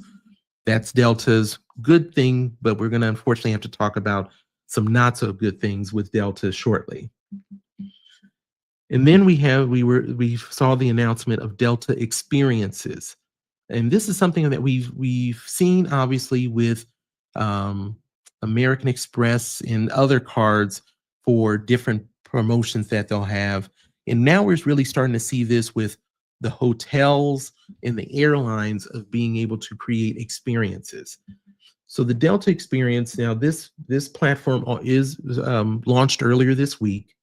that's Delta's good thing, but we're going to unfortunately have to talk about some not so good things with Delta shortly. And then we saw the announcement of Delta Experiences. And this is something that we've seen obviously with American Express and other cards for different promotions that they'll have. And now we're really starting to see this with the hotels and the airlines of being able to create experiences. So the Delta Experience, now this platform is launched earlier this week.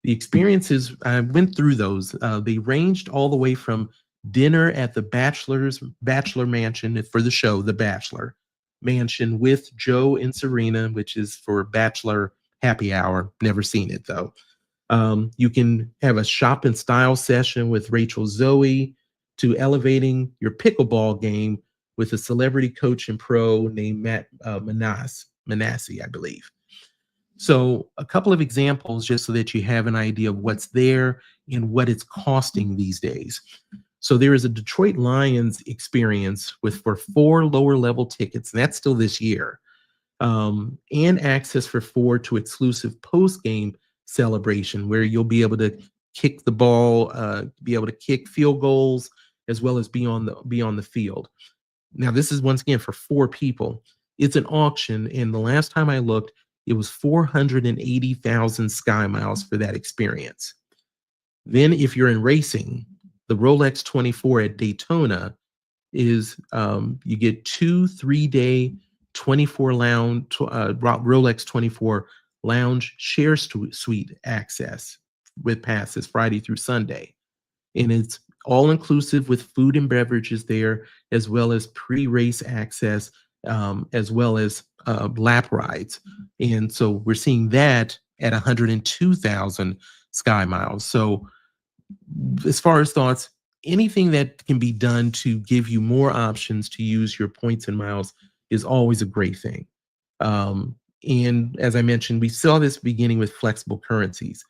The experiences, I went through those. They ranged all the way from dinner at the Bachelor Mansion for the show, The Bachelor Mansion with Joe and Serena, which is for Bachelor Happy Hour. Never seen it though. You can have a shop and style session with Rachel Zoe, to elevating your pickleball game with a celebrity coach and pro named Matt Manassi, I believe. So a couple of examples just so that you have an idea of what's there and what it's costing these days. So there is a Detroit Lions experience for 4 lower level tickets, and that's still this year, and access for 4 to exclusive post-game celebration where you'll be able to kick the ball, be able to kick field goals, as well as be on the field. Now, this is once again for 4 people. It's an auction, and the last time I looked, it was 480,000 Sky Miles for that experience. Then if you're in racing, the Rolex 24 at Daytona is you get 2 3-day 24 lounge Rolex 24 lounge share suite access with passes Friday through Sunday. And it's all inclusive with food and beverages there, as well as pre-race access, as well as lap rides. And so we're seeing that at 102,000 Sky Miles. So as far as thoughts, anything that can be done to give you more options to use your points and miles is always a great thing. And as I mentioned, we saw this beginning with flexible currencies.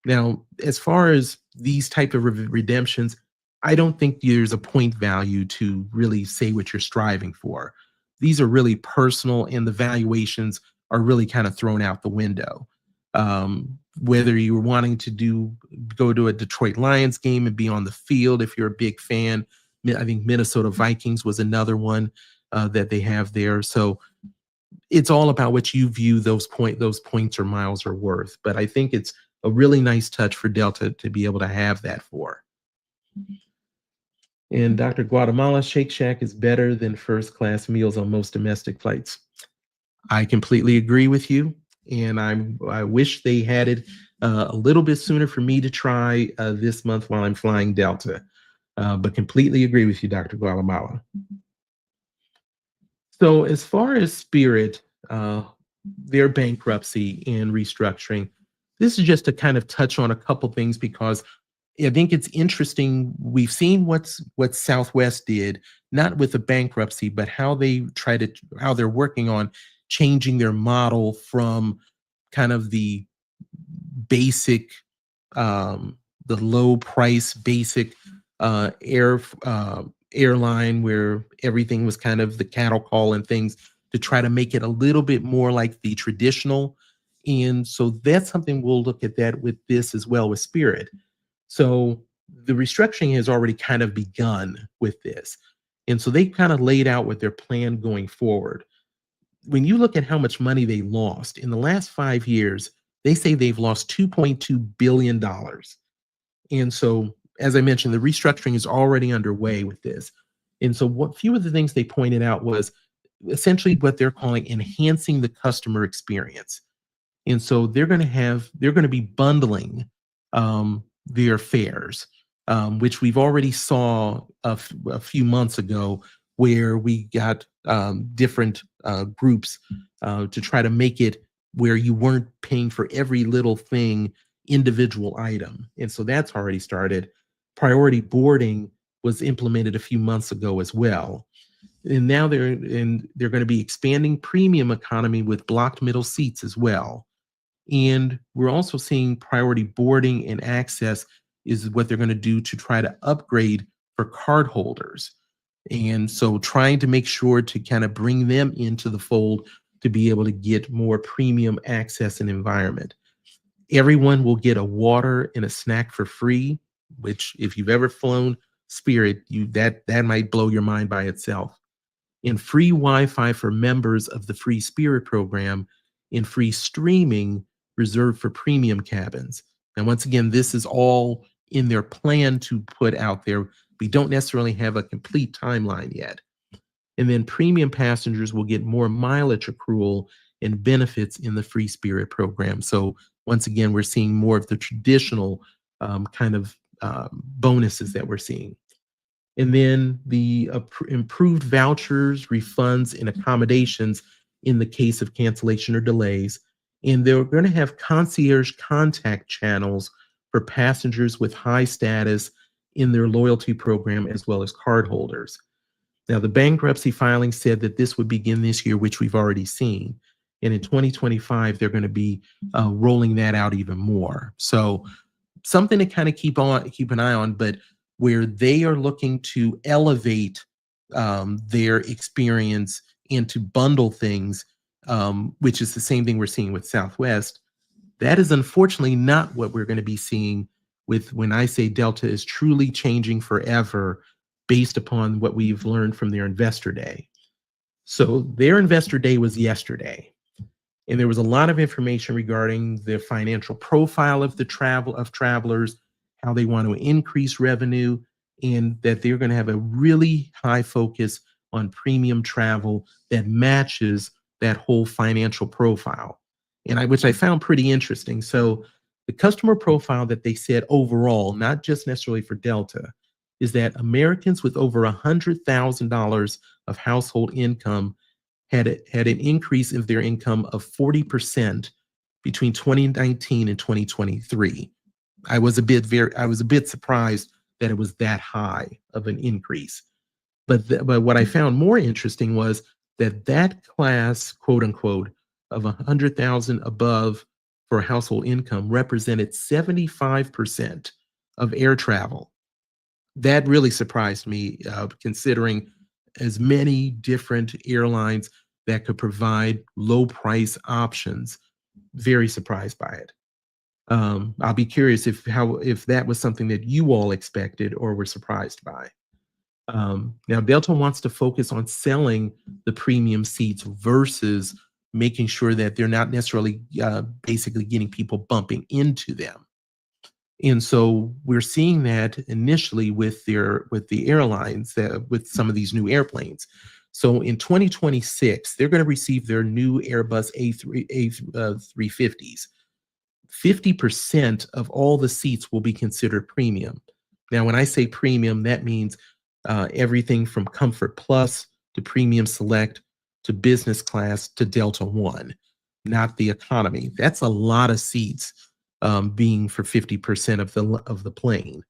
Now, as far as these type of redemptions, I don't think there's a point value to really say what you're striving for. These are really personal, and the valuations are really kind of thrown out the window. Whether you're wanting to go to a Detroit Lions game and be on the field, if you're a big fan, I think Minnesota Vikings was another one that they have there. So it's all about what you view those points or miles are worth. But I think it's a really nice touch for Delta to be able to have that for. And Dr. Guatemala, Shake Shack is better than first class meals on most domestic flights. I completely agree with you, and I wish they had it a little bit sooner for me to try this month while I'm flying Delta. But completely agree with you, Dr. Guatemala. So as far as Spirit, their bankruptcy and restructuring, this is just to kind of touch on a couple things because I think it's interesting. We've seen what Southwest did, not with the bankruptcy, but how they're working on changing their model from kind of the basic, the low price basic airline where everything was kind of the cattle call and things, to try to make it a little bit more like the traditional. And so that's something we'll look at that with this as well with Spirit. So the restructuring has already kind of begun with this. And so they kind of laid out what their plan going forward. When you look at how much money they lost in the last 5 years, they say they've lost $2.2 billion. And so, as I mentioned, the restructuring is already underway with this. And so what few of the things they pointed out was essentially what they're calling enhancing the customer experience. And so they're going to be bundling their fares, which we've already saw a few months ago, where we got different groups to try to make it where you weren't paying for every little thing, individual item. And so that's already started. Priority boarding was implemented a few months ago as well. And now they're going to be expanding premium economy with blocked middle seats as well. And we're also seeing priority boarding and access is what they're going to do to try to upgrade for cardholders. And so trying to make sure to kind of bring them into the fold to be able to get more premium access and environment. Everyone will get a water and a snack for free, which if you've ever flown Spirit, that might blow your mind by itself. And free Wi-Fi for members of the Free Spirit program, and free streaming reserved for premium cabins. And once again, this is all in their plan to put out there. We don't necessarily have a complete timeline yet. And then premium passengers will get more mileage accrual and benefits in the Free Spirit program. So once again, we're seeing more of the traditional bonuses that we're seeing. And then the improved vouchers, refunds, and accommodations in the case of cancellation or delays. And they're going to have concierge contact channels for passengers with high status in their loyalty program, as well as cardholders. Now, the bankruptcy filing said that this would begin this year, which we've already seen. And in 2025, they're going to be rolling that out even more. So something to kind of keep an eye on, but where they are looking to elevate their experience and to bundle things, which is the same thing we're seeing with Southwest. That is unfortunately not what we're going to be seeing with when I say Delta is truly changing forever based upon what we've learned from their investor day. So their investor day was yesterday. And there was a lot of information regarding the financial profile of travelers, how they want to increase revenue, and that they're going to have a really high focus on premium travel that matches that whole financial profile, which I found pretty interesting. So the customer profile that they said overall, not just necessarily for Delta, is that Americans with over $100,000 of household income had an increase of their income of 40% between 2019 and 2023. I was a bit surprised that it was that high of an increase. But what I found more interesting was that class, quote unquote, of 100,000 above for household income represented 75% of air travel. That really surprised me, considering as many different airlines that could provide low price options. Very surprised by it. I'll be curious if that was something that you all expected or were surprised by. Now, Delta wants to focus on selling the premium seats versus making sure that they're not necessarily basically getting people bumping into them. And so we're seeing that initially with the airlines, with some of these new airplanes. So in 2026, they're going to receive their new Airbus A350s. 50% of all the seats will be considered premium. Now, when I say premium, that means everything from Comfort Plus to Premium Select to Business Class to Delta One, not the economy. That's a lot of seats being for 50% of the plane.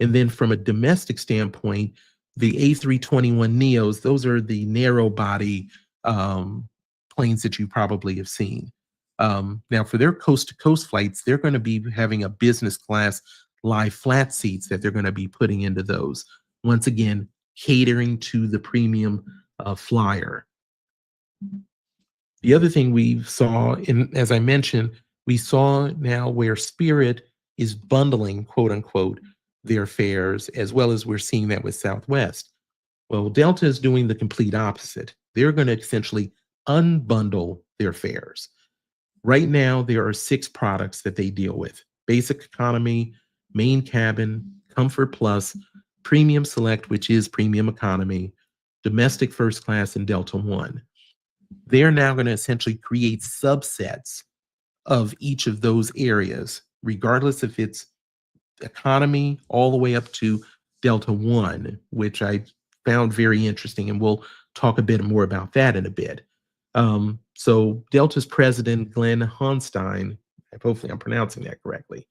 And then from a domestic standpoint, the A321neos, those are the narrow body planes that you probably have seen. Now, for their coast-to-coast flights, they're going to be having a business class lie flat seats that they're going to be putting into those. Once again, catering to the premium flyer. The other thing we saw, as I mentioned, we saw now where Spirit is bundling, quote unquote, their fares, as well as we're seeing that with Southwest. Well, Delta is doing the complete opposite. They're going to essentially unbundle their fares. Right now, there are 6 products that they deal with: Basic Economy, Main Cabin, Comfort Plus, Premium Select, which is Premium Economy, Domestic First Class, and Delta One. They're now going to essentially create subsets of each of those areas, regardless if it's economy all the way up to Delta One, which I found very interesting. And we'll talk a bit more about that in a bit. So Delta's president, Glenn Honstein, hopefully I'm pronouncing that correctly,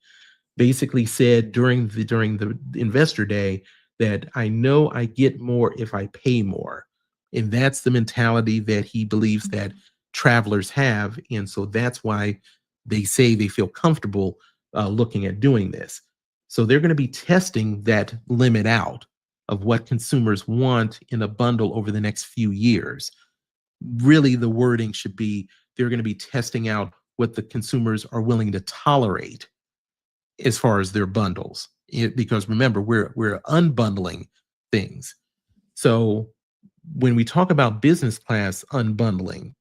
basically said during the investor day that I know I get more if I pay more. And that's the mentality that he believes that travelers have. And so that's why they say they feel comfortable looking at doing this. So they're going to be testing that limit out of what consumers want in a bundle over the next few years. Really, the wording should be they're going to be testing out what the consumers are willing to tolerate as far as their bundles. Because remember, we're unbundling things. So when we talk about business class unbundling,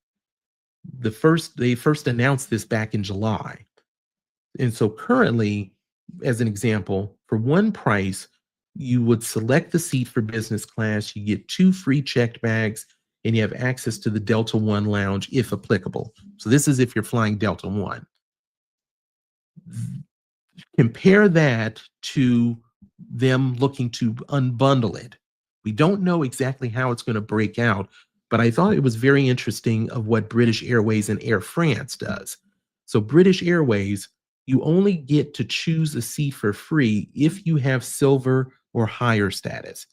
they first announced this back in July. And so currently, as an example, for one price, you would select the seat for business class, you get 2 free checked bags, and you have access to the Delta One lounge if applicable. So this is if you're flying Delta One. Compare that to them looking to unbundle it. We don't know exactly how it's going to break out, but I thought it was very interesting of what British Airways and Air France does. So British Airways, you only get to choose a seat for free if you have silver or higher status.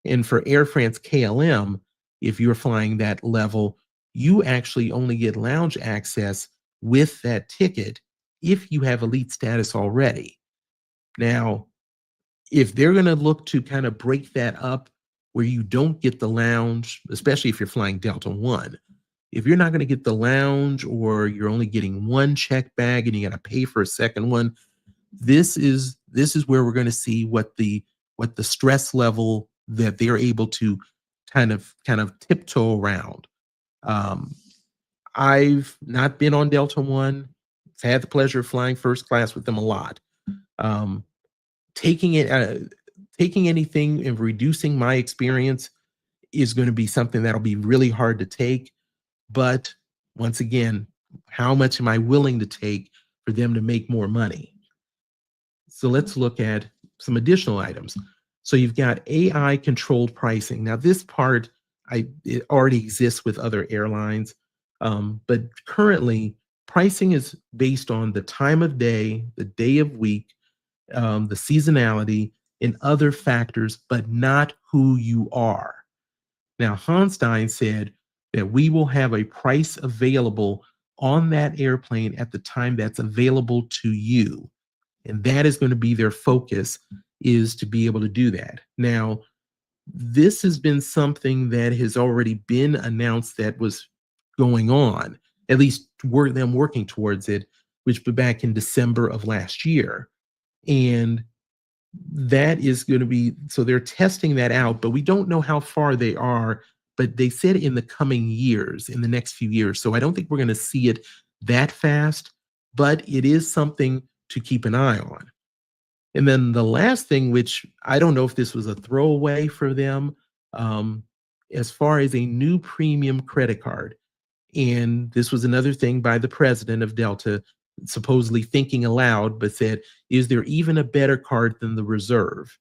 And for Air France KLM, if you're flying that level, you actually only get lounge access with that ticket if you have elite status already. Now, if they're going to look to kind of break that up where you don't get the lounge, especially if you're flying Delta One, if you're not going to get the lounge or you're only getting one check bag and you got to pay for a second one, this is where we're going to see what the stress level that they're able to kind of tiptoe around. I've not been on Delta One. I've had the pleasure of flying first class with them a lot. Taking anything and reducing my experience is going to be something that'll be really hard to take. But once again, how much am I willing to take for them to make more money? So let's look at some additional items. So you've got AI controlled pricing. Now this part, it already exists with other airlines, but currently pricing is based on the time of day, the day of week, the seasonality, and other factors, but not who you are. Now, Honstein said that we will have a price available on that airplane at the time that's available to you. And that is going to be their focus, is to be able to do that. Now, this has been something that has already been announced that was going on, at least them working towards it, which was back in December of last year. And that is going to be, so they're testing that out, but we don't know how far they are, but they said in the coming years, in the next few years. So I don't think we're going to see it that fast, but it is something to keep an eye on. And then the last thing, which I don't know if this was a throwaway for them, as far as a new premium credit card. And this was another thing by the president of Delta, supposedly thinking aloud, but said, is there even a better card than the Reserve?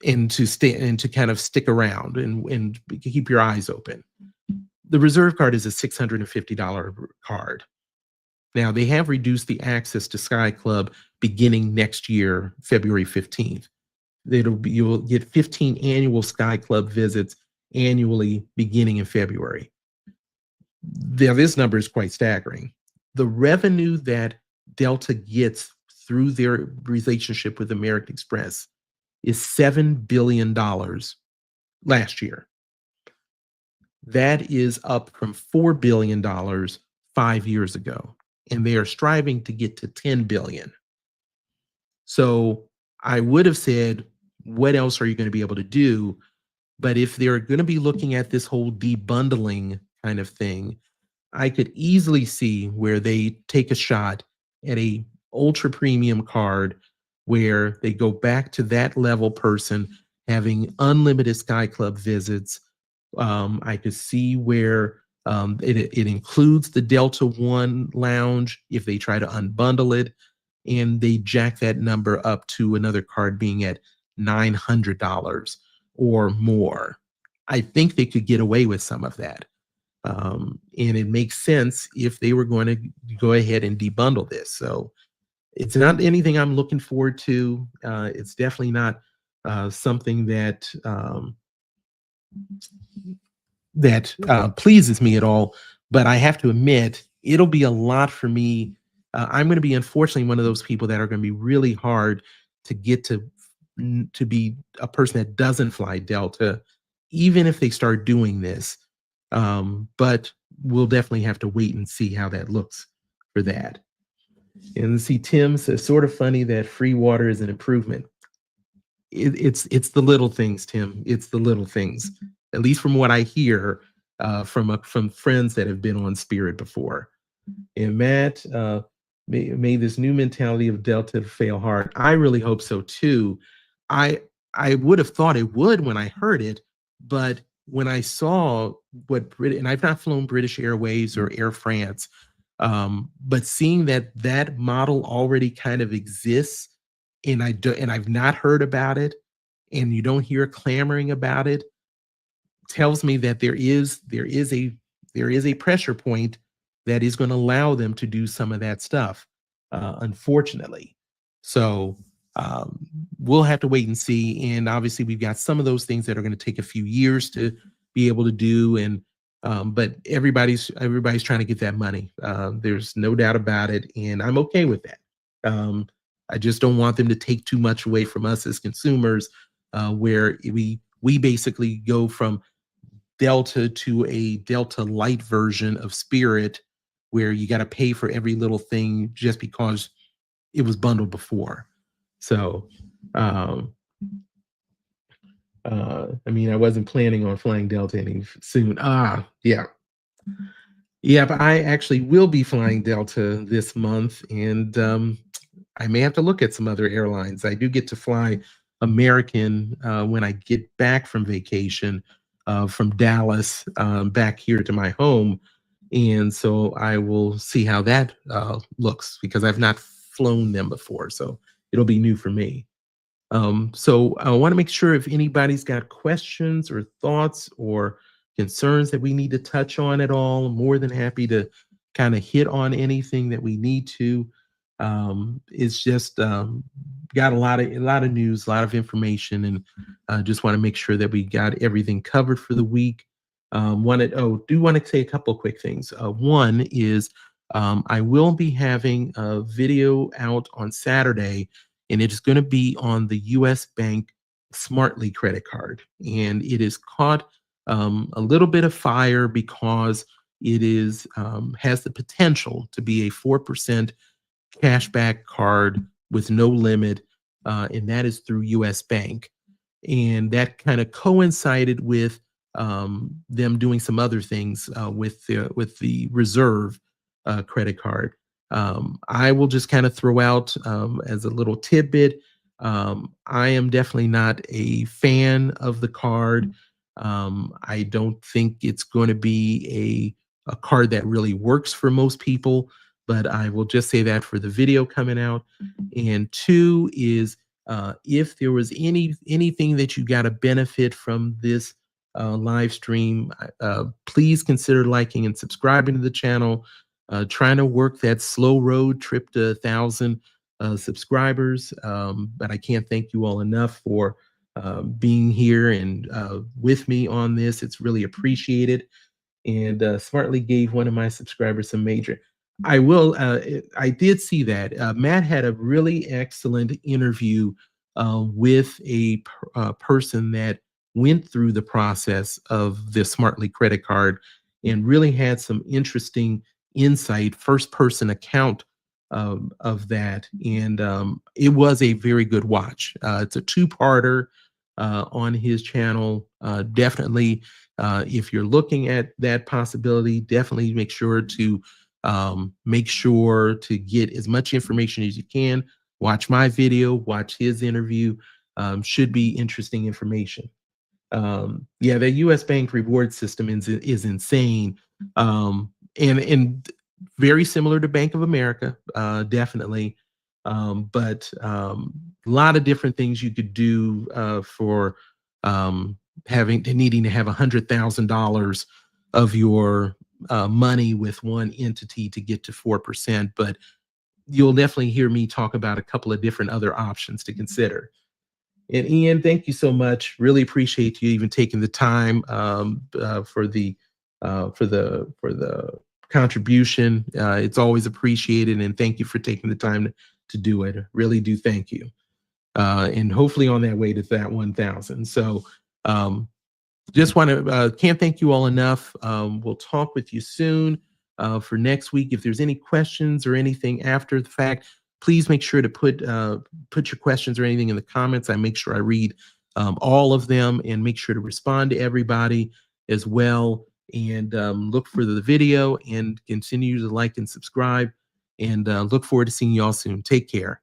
And to kind of stick around and keep your eyes open. The Reserve card is a $650 card. Now, they have reduced the access to Sky Club beginning next year, February 15th. You'll get 15 annual Sky Club visits annually beginning in February. Now, this number is quite staggering. The revenue that Delta gets through their relationship with American Express is $7 billion last year. That is up from $4 billion 5 years ago. And they are striving to get to 10 billion. So I would have said, what else are you going to be able to do? But if they're going to be looking at this whole debundling kind of thing, I could easily see where they take a shot at a ultra premium card where they go back to that level person having unlimited Sky Club visits. I could see where it includes the Delta One lounge if they try to unbundle it, and they jack that number up to another card being at $900 or more. I think they could get away with some of that. And it makes sense if they were going to go ahead and debundle this. So it's not anything I'm looking forward to. It's definitely not something that pleases me at all. But I have to admit, it'll be a lot for me. I'm going to be, unfortunately, one of those people that are going to be really hard to get to be a person that doesn't fly Delta, even if they start doing this. But we'll definitely have to wait and see how that looks for that. And see, Tim says, sort of funny that free water is an improvement. It's the little things, Tim. It's the little things. At least from what I hear from friends that have been on Spirit before. And Matt, may this new mentality of Delta fail hard. I really hope so too. I would have thought it would when I heard it, but when I saw and I've not flown British Airways or Air France, but seeing that model already kind of exists, and I've not heard about it, and you don't hear clamoring about it, tells me that there is a pressure point that is going to allow them to do some of that stuff, unfortunately. So we'll have to wait and see. And obviously, we've got some of those things that are going to take a few years to be able to do. And but everybody's trying to get that money. There's no doubt about it, and I'm okay with that. I just don't want them to take too much away from us as consumers, where we basically go from Delta to a Delta light version of Spirit, where you got to pay for every little thing just because it was bundled before. So, I mean, I wasn't planning on flying Delta any soon. Yeah. Yeah, but I actually will be flying Delta this month, and I may have to look at some other airlines. I do get to fly American when I get back from vacation from Dallas back here to my home. And so I will see how that looks, because I've not flown them before. So it'll be new for me. So I want to make sure if anybody's got questions or thoughts or concerns that we need to touch on at all, I'm more than happy to kind of hit on anything that we need to. It's just got a lot of news, a lot of information, and just want to make sure that we got everything covered for the week. Do want to say a couple of quick things. One is I will be having a video out on Saturday, and it is going to be on the U.S. Bank Smartly credit card, and it is caught a little bit of fire because it is has the potential to be a 4% cashback card with no limit, and that is through U.S. Bank. And that kind of coincided with them doing some other things with the Reserve credit card. I will just kind of throw out as a little tidbit. I am definitely not a fan of the card. I don't think it's going to be a card that really works for most people, but I will just say that for the video coming out. And two is if there was anything that you got a benefit from this live stream, please consider liking and subscribing to the channel. Trying to work that slow road trip to 1,000 subscribers, but I can't thank you all enough for being here and with me on this. It's really appreciated. And Smartly gave one of my subscribers some major. I did see that. Matt had a really excellent interview with a person that went through the process of the Smartly credit card and really had some interesting insight, first person account of that. And it was a very good watch. It's a two-parter on his channel. Definitely If you're looking at that possibility, definitely make sure to get as much information as you can. Watch my video, watch his interview. Should be interesting information. Yeah, the U.S. bank reward system is insane, and very similar to Bank of America, definitely. But a lot of different things you could do for needing to have $100,000 of your money with one entity to get to 4%. But you'll definitely hear me talk about a couple of different other options to consider. And Ian, thank you so much. Really appreciate you even taking the time for the contribution. It's always appreciated, and thank you for taking the time to do it. Really do thank you. And hopefully on that way to that 1,000. So just want to can't thank you all enough. We'll talk with you soon for next week. If there's any questions or anything after the fact, please make sure to put your questions or anything in the comments. I make sure I read all of them and make sure to respond to everybody as well. And look for the video and continue to like and subscribe. And look forward to seeing you all soon. Take care.